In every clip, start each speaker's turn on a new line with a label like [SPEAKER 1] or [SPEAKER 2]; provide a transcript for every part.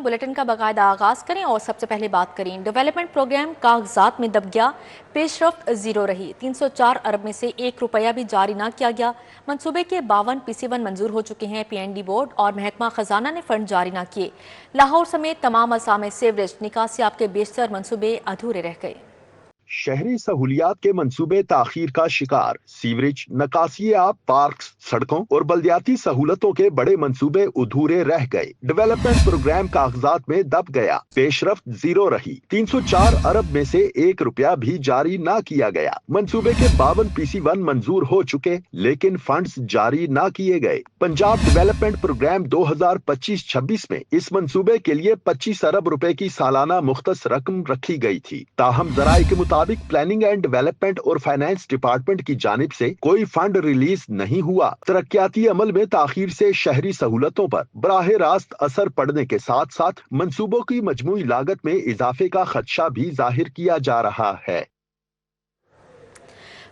[SPEAKER 1] Bulletin का बाकायदा आगाज करें और सबसे पहले बात करें। डेवलपमेंट प्रोग्राम कागजात में दब गया, पेशरफ्त जीरो रही। 304 अरब में से 1 रुपया भी जारी ना किया गया। मंसूबे के 52 PC1 मंजूर हो चुके हैं। PND बोर्ड और महकमा खजाना ने फंड जारी ना किए। लाहौर समेत तमाम असामे सीवरेज निकासियाब के बेशतर मंसूबे अधूरे रह गए।
[SPEAKER 2] शहरी सहूलियात के मंसूबे ताखीर का शिकार। सीवरेज, नकासियाब, पार्क्स, सड़कों और बल्दियाती सहूलतों के बड़े मंसूबे अधूरे रह गए। डेवलपमेंट प्रोग्राम कागजात में दब गया, पेशरफ्त जीरो रही। 304 अरब में से 1 रुपया भी जारी ना किया गया। मंसूबे के 52 PC1 मंजूर हो चुके, लेकिन फंड्स जारी ना किए गए। पंजाब डेवलपमेंट प्रोग्राम 2025-26 में इस मंसूबे के लिए 25 अरब रुपए की सालाना मुख्तस रकम रखी गई थी। ताहम जराये के मुताबिक प्लानिंग एंड डेवलपमेंट और फाइनेंस डिपार्टमेंट की जानिब से कोई फंड रिलीज नहीं हुआ। तरक्याती अमल में ताखीर से शहरी सहूलतों पर बराह रास्त असर पड़ने के साथ साथ मंसूबों की मजमूई लागत में इजाफे का खदशा भी जाहिर किया जा रहा है।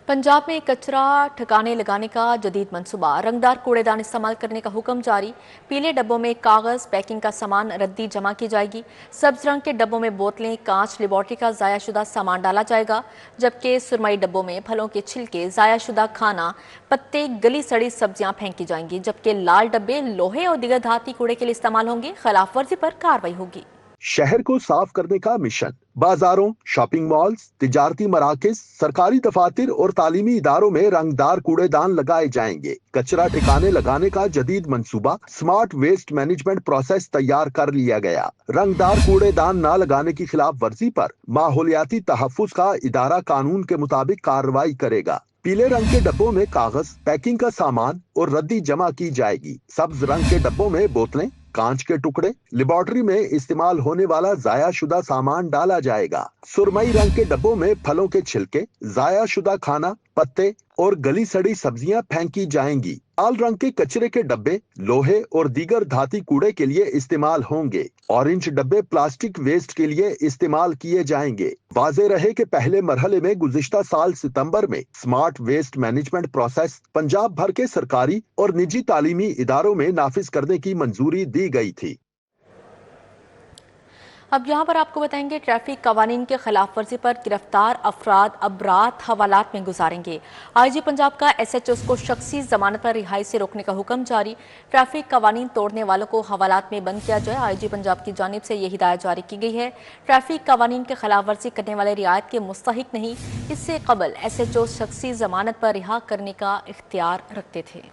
[SPEAKER 1] पंजाब में कचरा ठिकाने लगाने का जदीद मंसूबा, रंगदार कूड़ेदान इस्तेमाल करने का हुक्म जारी। पीले डब्बों में कागज पैकिंग का सामान रद्दी जमा की जाएगी। सब्ज रंग के डब्बों में बोतलें, कांच, लेबॉर्ट्री का ज़ाया शुदा सामान डाला जाएगा, जबकि सुरमई डब्बों में फलों के छिलके, ज़ाया शुदा खाना, पत्ते, गली सड़ी सब्जियां फेंकी जाएंगी, जबकि लाल डब्बे लोहे और दीगर धाती कूड़े के लिए इस्तेमाल होंगे। खिलाफ वर्जी पर कार्रवाई होगी।
[SPEAKER 2] शहर को साफ करने का मिशन। बाजारों, शॉपिंग मॉल्स, तिजारती मराकज, सरकारी दफातर और तालीमी इदारों में रंगदार कूड़ेदान लगाए जाएंगे। कचरा ठिकाने लगाने का जदीद मंसूबा, स्मार्ट वेस्ट मैनेजमेंट प्रोसेस तैयार कर लिया गया। रंगदार कूड़ेदान न लगाने की खिलाफ वर्जी पर माहौलियाती तहफ्फुज का इदारा कानून के मुताबिक कार्रवाई करेगा। पीले रंग के डब्बों में कागज, पैकिंग का सामान और रद्दी जमा की जाएगी। सब्ज रंग के डब्बों में बोतलें, कांच के टुकड़े, लेबॉर्ट्री में इस्तेमाल होने वाला जाया शुदा सामान डाला जाएगा। सुरमई रंग के डब्बों में फलों के छिलके, जाया शुदा खाना, पत्ते और गली सड़ी सब्जियां फेंकी जाएंगी। लाल रंग के कचरे के डब्बे लोहे और दीगर धाती कूड़े के लिए इस्तेमाल होंगे। ऑरेंज डब्बे प्लास्टिक वेस्ट के लिए इस्तेमाल किए जाएंगे। वाज़े रहे कि पहले मरहले में गुज़िश्ता साल सितंबर में smart waste management process Punjab भर के सरकारी और निजी तालीमी इदारों में नाफिज करने की मंजूरी दी गई थी।
[SPEAKER 1] अब यहाँ पर आपको बताएंगे, ट्रैफिक कवानीन के खिलाफ वर्जी पर गिरफ्तार अफराद अब रात हवालात में गुजारेंगे। IG पंजाब का SHOs को शख्सी जमानत पर रिहाई से रोकने का हुक्म जारी। ट्रैफिक कवानीन तोड़ने वालों को हवालात में बंद किया जाए। IG पंजाब की जानिब से यह हिदायत जारी की गई है। ट्रैफिक कवानीन के खिलाफ वर्जी करने वाले रियायत के मुस्तहिक नहीं, इससे कबल SHOs शख्सी जमानत पर रिहा करने का इख्तियार रखते थे।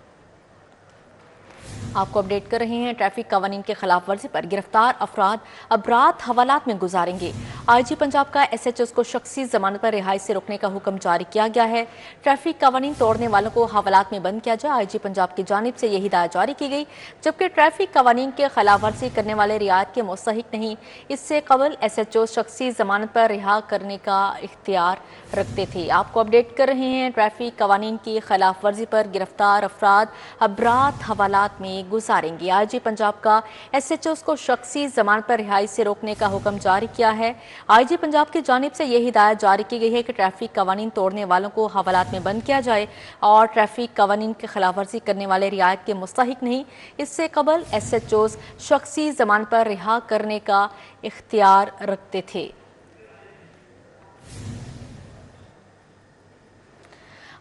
[SPEAKER 1] आपको अपडेट कर रहे हैं, ट्रैफिक कवानीन के खिलाफ वर्जी पर गिरफ्तार अफराद अब रात हवालात में गुजारेंगे। IG पंजाब का SHOs को शख्सी जमानत पर रिहाई से रोकने का हुक्म जारी किया गया है। ट्रैफिक कवानीन तोड़ने वालों को हवालात में बंद किया जाए। IG पंजाब की जानिब से यह हिदायत जारी की गई, जबकि ट्रैफिक कवानीन के खिलाफ वर्जी करने वाले रियायत के मुस्तहिक नहीं, इससे कबल SHOs शख्सी जमानत पर रिहा करने का इख्तियार रखते थे। आपको अपडेट कर रहे हैं, ट्रैफिक कवानीन की खिलाफ वर्जी पर गिरफ्तार अफराद अब रात हवालात में गुजारेंगे। IG पंजाब का SHOs को शख्सी जमानत पर रिहाई से रोकने का हुक्म जारी किया है। IG पंजाब की जानिब से यह हिदायत जारी की गई है कि ट्रैफिक कवानीन तोड़ने वालों को हवालात में बंद किया जाए और ट्रैफिक कवानीन की खिलाफ वर्जी करने वाले रियायत के मुस्तहिक नहीं, इससे कबल SHOs शख्सी जमानत पर रिहा करने का इख्तियार रखते थे।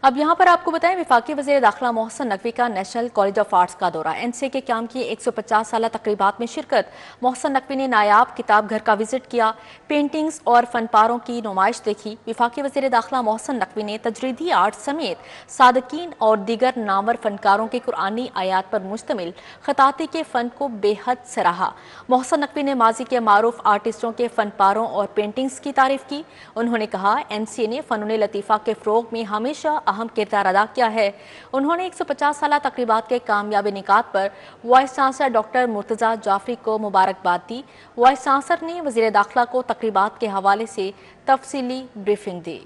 [SPEAKER 1] अब यहाँ पर आपको बताएं, वफाकी वज़ीर दाखिला मोहसिन नकवी का नेशनल कॉलेज ऑफ आर्ट्स का दौरा। NCA के क्याम की 150 साला तकरीबात में शिरकत। मोहसिन नकवी ने नायाब किताब घर का विजिट किया, पेंटिंग्स और फनपारों की नुमाइश देखी। वफाकी वज़ीर दाखिला मोहसिन नकवी ने तजरीदी आर्ट समेत सादकीन और दीगर नामवर फनकारों के कुरानी आयात पर मुश्तमिल खताती के फ़न को बेहद सराहा। मोहसिन नकवी ने माजी के मारूफ आर्टिस्टों के फनपारों और पेंटिंग्स की तारीफ की। उन्होंने कहा, NCA ने फ़नून लतीफ़ा के फ़रोग़ में हमेशा अहम किरदार अदा किया है। उन्होंने 150 साला तकरीबात के कामयाब इनेकाद पर vice chancellor doctor Murtaza Jafri को मुबारकबाद दी। वाइस चांसलर ने वज़ीर दाखिला को तकरीबात के हवाले से तफसीली ब्रीफिंग दी।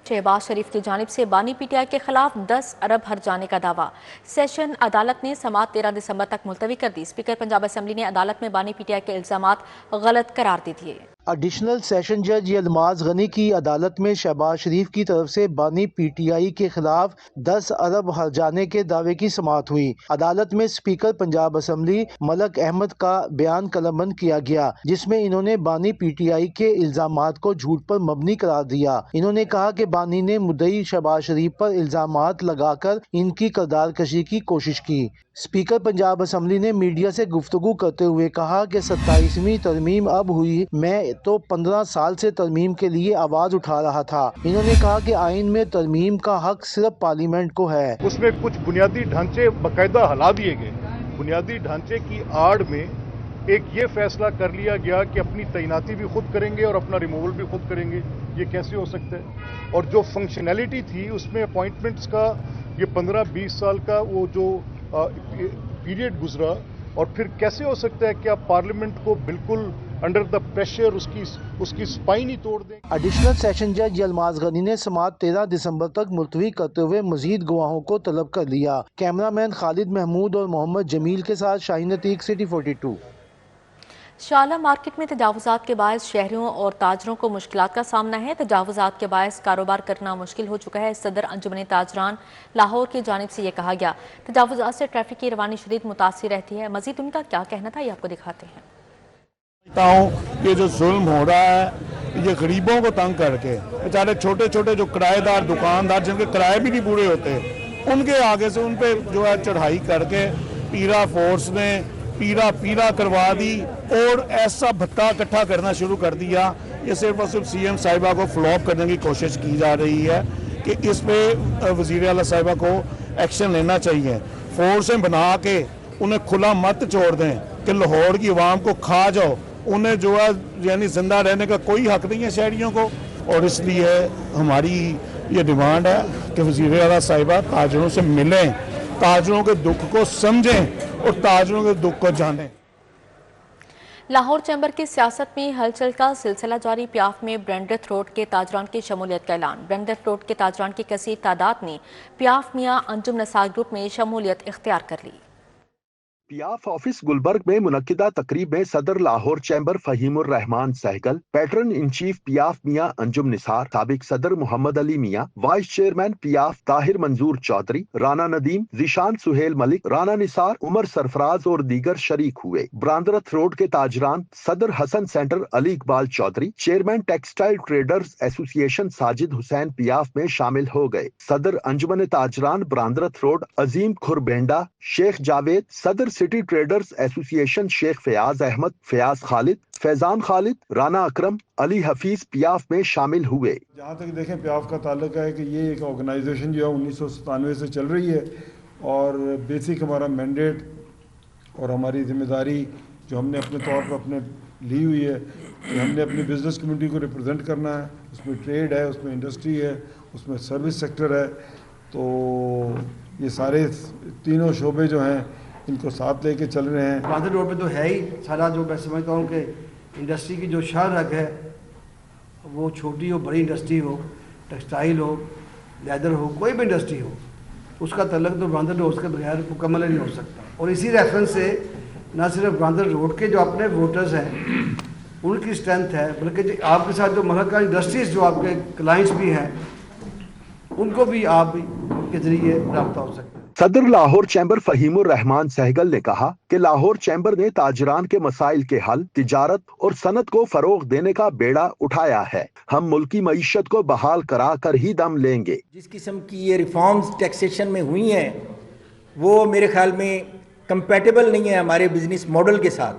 [SPEAKER 1] शहबाज शरीफ की जानिब से बानी PTI के खिलाफ 10 अरब हर्जाने का दावा। सेशन अदालत ने समाअत 13 दिसंबर तक मुलतवी कर दी। स्पीकर पंजाब असेंबली ने अदालत में बानी PTI के इल्जामात गलत करार दे दिए।
[SPEAKER 3] ایڈیشنل سیشن جج یلماز غنی کی عدالت میں شہباز شریف کی طرف سے بانی پی ٹی آئی کے خلاف 10 ارب ہرجانے کے دعوے کی سماعت ہوئی۔ عدالت میں اسپیکر پنجاب اسمبلی ملک احمد کا بیان قلمبند کیا گیا، جس میں انہوں نے بانی پی ٹی آئی کے الزامات کو جھوٹ پر مبنی قرار دیا۔ انہوں نے کہا کہ بانی نے مدعی شہباز شریف پر الزامات لگا کر ان کی کردار کشی کی کوشش کی۔ اسپیکر پنجاب اسمبلی نے میڈیا سے گفتگو کرتے ہوئے کہا کہ 27ویں ترمیم اب ہوئی، میں تو 15 سال سے ترمیم کے لیے آواز اٹھا رہا تھا۔ انہوں نے کہا کہ آئین میں ترمیم کا حق صرف پارلیمنٹ کو ہے۔
[SPEAKER 4] اس میں کچھ بنیادی ڈھانچے باقاعدہ ہلا دیے گئے۔ بنیادی ڈھانچے کی آڑ میں ایک یہ فیصلہ کر لیا گیا کہ اپنی تعیناتی بھی خود کریں گے اور اپنا ریموول بھی خود کریں گے۔ یہ کیسے ہو سکتا ہے؟ اور جو فنکشنلٹی تھی اس میں اپوائنٹمنٹس کا یہ 15-20 سال کا وہ جو پیریڈ گزرا، اور پھر کیسے ہو سکتا ہے کہ آپ پارلیمنٹ کو بالکل انڈر دا پریشر اس کی سپائن ہی توڑ دیں۔
[SPEAKER 3] ایڈیشنل سیشن جج یلماز غنی نے سماعت 13 دسمبر تک ملتوی کرتے ہوئے مزید گواہوں کو طلب کر لیا۔ کیمرہ مین خالد محمود اور محمد جمیل کے ساتھ شاہین عتیق، سٹی 42۔
[SPEAKER 1] شالہ مارکیٹ میں تجاوزات کے باعث شہریوں اور تاجروں کو مشکلات کا سامنا ہے۔ تجاوزات کے باعث کاروبار کرنا مشکل ہو چکا ہے۔ صدر انجمن تاجران لاہور کی جانب سے یہ کہا گیا، تجاوزات سے ٹریفک کی روانی شدید متاثر رہتی ہے۔ مزید ان کا کیا کہنا تھا، یہ آپ کو دکھاتے ہیں۔
[SPEAKER 5] یہ جو ظلم ہو رہا ہے یہ غریبوں کو تنگ کر کے، بیچارے چھوٹے چھوٹے جو کرایہ دار دکاندار جن کے کرائے بھی نہیں پورے ہوتے، ان کے آگے سے ان پہ جو ہے چڑھائی کر کے پیرا فورس نے پیرا کروا دی اور ایسا بھتہ اکٹھا کرنا شروع کر دیا۔ یہ صرف اور صرف سی ایم صاحبہ کو فلوپ کرنے کی کوشش کی جا رہی ہے کہ اس پہ وزیر اعلیٰ صاحبہ کو ایکشن لینا چاہیے۔ فورسیں بنا کے انہیں کھلا مت چھوڑ دیں کہ لاہور کی عوام کو کھا جاؤ۔ انہیں جو ہے یعنی زندہ رہنے کا کوئی حق نہیں ہے شہریوں کو، اور اس لیے ہماری یہ ڈیمانڈ ہے کہ وزیر اعلیٰ صاحبہ تاجروں سے ملیں، تاجروں کے دکھ کو سمجھیں اور تاجروں کے دکھ کو جانیں۔
[SPEAKER 1] لاہور چیمبر کی سیاست میں ہلچل کا سلسلہ جاری۔ پیاف میں برینڈرتھ روڈ کے تاجران کی شمولیت کا اعلان۔ برینڈرتھ روڈ کے تاجران کی کثیر تعداد نے پیاف میاں انجم نثار گروپ میں شمولیت اختیار کر لی۔
[SPEAKER 2] پیاف آفس گلبرگ میں منعقدہ تقریب میں صدر Lahore chamber Fahim ur-Rahman Sehgal, patron in chief PIAF Mian Anjum Nisar, سابق صدر Muhammad Ali Mian, vice chairman PIAF Tahir Manzoor Chaudhry, Rana Nadeem, Zeeshan Sohail Malik, Rana Nisar, Umar Sarfraz اور دیگر شریک ہوئے۔ برانڈرتھ روڈ کے تاجران صدر Hassan centre Ali Iqbal Chaudhry, chairman textile traders association Sajid حسین پیاف میں شامل ہو گئے۔ صدر انجمن تاجران برانڈرتھ روڈ عظیم کھربینڈا شیخ جاوید، صدر سٹی ٹریڈرز ایسوسی ایشن شیخ فیاض احمد، فیاض خالد، فیضان خالد، رانا اکرم، علی حفیظ پیاف میں شامل ہوئے۔
[SPEAKER 6] جہاں تک دیکھیں پیاف کا تعلق ہے کہ یہ ایک آرگنائزیشن جو ہے 1997 سے چل رہی ہے، اور بیسک ہمارا مینڈیٹ اور ہماری ذمہ داری جو ہم نے اپنے طور پر اپنے لی ہوئی ہے کہ ہم نے اپنی بزنس کمیونٹی کو ریپرزینٹ کرنا ہے۔ اس میں ٹریڈ ہے، اس میں انڈسٹری ہے، اس میں سروس سیکٹر ہے، تو یہ سارے تینوں شعبے جو ہیں ان کو ساتھ لے کے چل رہے ہیں۔
[SPEAKER 7] برانڈرتھ روڈ پہ تو ہے ہی سارا، جو میں سمجھتا ہوں کہ انڈسٹری کی جو شاہ رگ ہے، وہ چھوٹی ہو بڑی انڈسٹری ہو، ٹیکسٹائل ہو، لیدر ہو، کوئی بھی انڈسٹری ہو، اس کا تعلق تو برانڈرتھ روڈ کے بغیر مکمل نہیں ہو سکتا۔ اور اسی ریفرنس سے نہ صرف برانڈرتھ روڈ کے جو اپنے ووٹرز ہیں ان کی اسٹرینتھ ہے، بلکہ آپ کے ساتھ جو ملکہ انڈسٹریز جو آپ کے کلائنٹس بھی ہیں ان کو بھی آپ کے ذریعے رابطہ ہو سکتا ہے۔
[SPEAKER 2] صدر لاہور چیمبر فہیم الرحمان سہگل نے کہا کہ لاہور چیمبر نے تاجران کے مسائل کے حل، تجارت اور صنعت کو فروغ دینے کا بیڑا اٹھایا ہے۔ ہم ملکی معیشت کو بحال کرا کر ہی دم لیں گے۔
[SPEAKER 8] جس قسم کی یہ ریفارمز ٹیکسیشن میں ہوئی ہیں وہ میرے خیال میں کمپیٹیبل نہیں ہے ہمارے بزنس ماڈل کے ساتھ۔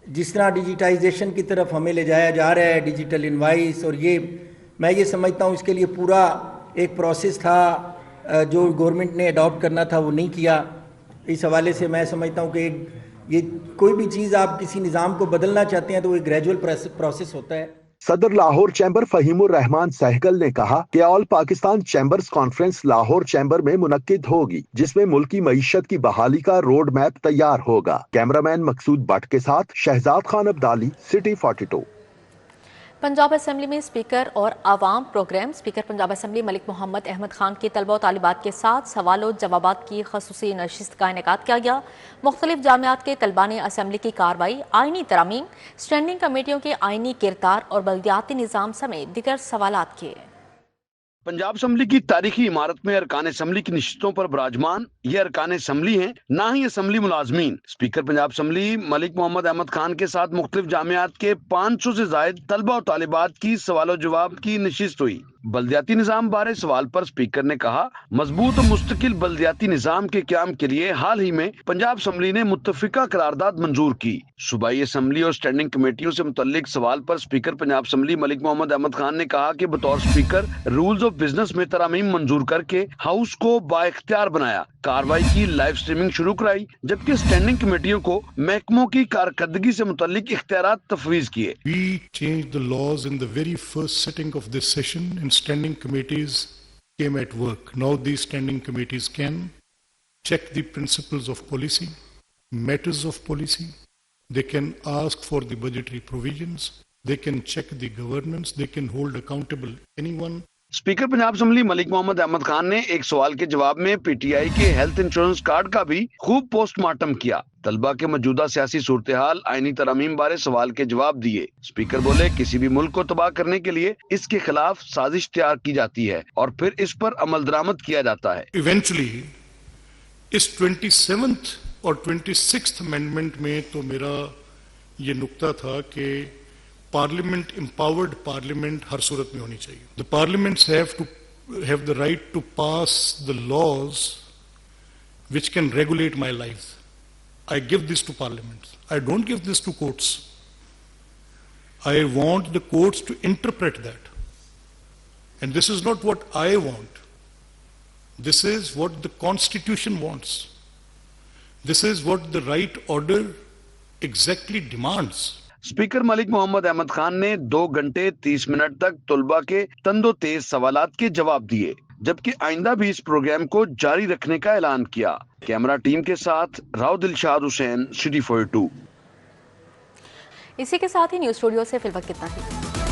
[SPEAKER 8] جس طرح ڈیجیٹائزیشن کی طرف ہمیں لے جایا جا رہا ہے، ڈیجیٹل انوائس، اور یہ میں یہ سمجھتا ہوں اس کے لیے پورا ایک پروسیس تھا جو گورنمنٹ نے اڈاپٹ کرنا تھا وہ نہیں کیا۔ اس حوالے سے میں سمجھتا ہوں کہ یہ کوئی بھی چیز آپ کسی نظام کو بدلنا چاہتے ہیں تو وہ ایک گریجول پروسیس ہوتا ہے۔
[SPEAKER 2] صدر لاہور چیمبر فہیم الرحمان سہگل نے کہا کہ all Pakistan chambers conference Lahore chamber میں منعقد ہوگی، جس میں ملکی معیشت کی بحالی کا روڈ میپ تیار ہوگا۔ کیمرہ مین مقصود بٹ کے ساتھ شہزاد خان عبدالی، سٹی 42۔
[SPEAKER 1] पंजाब असेंबली में स्पीकर और आवाम programme. Speaker Punjab assembly Malik Mohammad Ahmad Khan की तलबा और तालिबात के साथ सवालों जवाबात की खसूसी नशिस्त का इनेकाद किया गया। मुख्तलिफ जामियात के तलबा ने असेंबली की कार्रवाई, आइनी तरामीम, स्टैंडिंग कमेटियों के आइनी किरदार और बल्दियाती निज़ाम समेत दीगर सवालात किए।
[SPEAKER 9] पंजाब असेंबली की तारीखी इमारत में अरकान असेंबली की नशिस्तों पर विराजमान ये अरकान असेंबली हैं, ना ही असेंबली मुलाजमीन। स्पीकर पंजाब असेंबली मलिक मोहम्मद अहमद खान के साथ मुख्तलिफ जामियात के 500 से जायद तलबा और तालिबात की सवाल जवाब की नशिस्त हुई। बल्दियाती निज़ाम बारे सवाल पर स्पीकर ने कहा, मजबूत और मुस्तकिल बल्दियाती निज़ाम के क़याम के लिए हाल ही में पंजाब असेंबली ने मुत्तफ़िका करारदाद मंजूर की। सूबाई असेंबली और स्टैंडिंग कमेटियों से मुतल्लिक सवाल पर स्पीकर पंजाब असेंबली मलिक मोहम्मद अहमद खान ने कहा कि बतौर स्पीकर रूल्स ऑफ बिजनेस में तरामीम मंजूर करके हाउस को बाइख्तियार बनाया, कार्रवाई की लाइव स्ट्रीमिंग शुरू कराई, जबकि स्टैंडिंग कमेटियों को महकमों की कारकर्दगी से मुतल्लिक इख्तियारात तफवीज किए।
[SPEAKER 5] We changed the laws in the very first sitting of this session, and standing committees came at work. Now these standing committees can check the principles of policy, matters of policy. They can ask for the budgetary provisions. They can check the governance. They can hold accountable anyone.
[SPEAKER 9] Speaker Punjab assembly Malik Mohammad Ahmad Khan ने एक सवाल के जवाब में PTI के health insurance card का भी खूब पोस्टमार्टम किया। तलबा के मौजूदा सियासी सूरत हाल, आईनी तरामीम बारे सवाल के जवाब दिए। स्पीकर बोले, किसी भी मुल्क को तबाह करने के लिए इसके खिलाफ साजिश तैयार की जाती है और फिर इस पर अमल दरामद किया जाता है।
[SPEAKER 5] Eventually, इस 27th और 26th अमेंडमेंट में तो मेरा ये नुक्ता था कि पार्लियामेंट एम्पावर्ड पार्लियामेंट हर सूरत में होनी चाहिए। The parliaments have the right to pass the laws which can regulate my life. I give this to parliament. I don't give this to courts. I want the courts to interpret that. And this is not what I want. This is what the Constitution wants. This is what the right order exactly demands.
[SPEAKER 9] Speaker Malik Mohammad Ahmad Khan ने 2 घंटे 30 minute तक तलबा के तंदो तेज सवालात के जवाब दिए, जबकि आइंदा भी इस प्रोग्राम को जारी रखने का ऐलान किया। कैमरा टीम के साथ राव दिलशाद हुसैन, सिटी 42।
[SPEAKER 1] इसी के साथ ही न्यूज़ स्टूडियो से फिलहाल कितना ही।